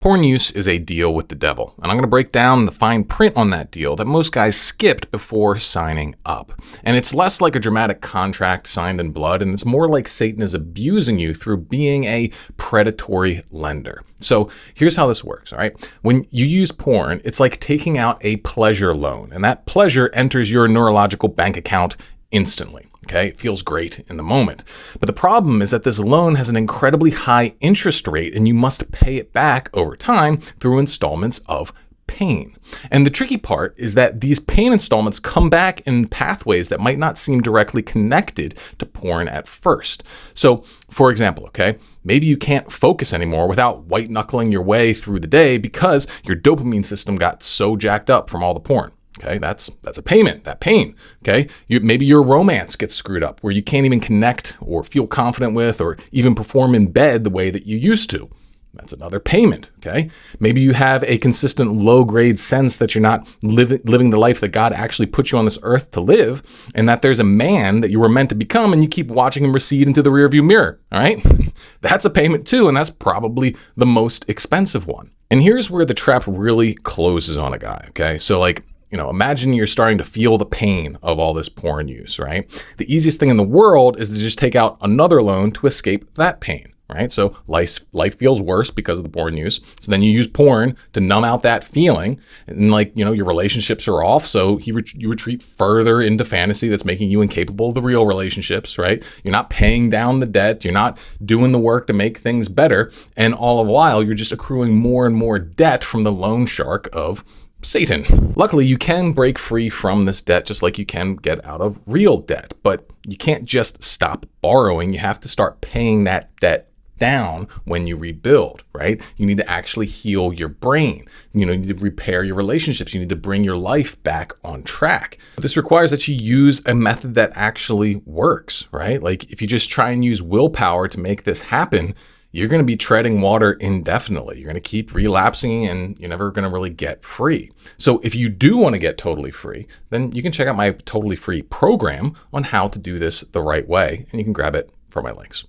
Porn use is a deal with the devil, and I'm going to break down the fine print on that deal that most guys skipped before signing up. And it's less like a dramatic contract signed in blood, and it's more like Satan is abusing you through being a predatory lender. So here's how this works, all right? When you use porn, it's like taking out a pleasure loan, and that pleasure enters your neurological bank account instantly. Okay, it feels great in the moment. But the problem is that this loan has an incredibly high interest rate and you must pay it back over time through installments of pain. And the tricky part is that these pain installments come back in pathways that might not seem directly connected to porn at first. So, for example, okay, maybe you can't focus anymore without white knuckling your way through the day because your dopamine system got so jacked up from all the porn. Okay, that's a payment, that pain. Okay, maybe your romance gets screwed up where you can't even connect or feel confident with or even perform in bed the way that you used to. That's another payment. Okay, maybe you have a consistent low-grade sense that you're not living the life that God actually put you on this earth to live, and that there's a man that you were meant to become, and you keep watching him recede into the rearview mirror. All right, that's a payment too, and that's probably the most expensive one. And here's where the trap really closes on a guy. Okay, so imagine you're starting to feel the pain of all this porn use, right? The easiest thing in the world is to just take out another loan to escape that pain, right? So life feels worse because of the porn use. So then you use porn to numb out that feeling. And your relationships are off. So you retreat further into fantasy that's making you incapable of the real relationships, right? You're not paying down the debt. You're not doing the work to make things better. And all the while, you're just accruing more and more debt from the loan shark of Satan. Luckily, you can break free from this debt just like you can get out of real debt, but you can't just stop borrowing. You have to start paying that debt down when you rebuild, right? You need to actually heal your brain. You need to repair your relationships. You need to bring your life back on track. This requires that you use a method that actually works, right? Like if you just try and use willpower to make this happen, you're going to be treading water indefinitely. You're going to keep relapsing and you're never going to really get free. So if you do want to get totally free, then you can check out my totally free program on how to do this the right way, and you can grab it from my links.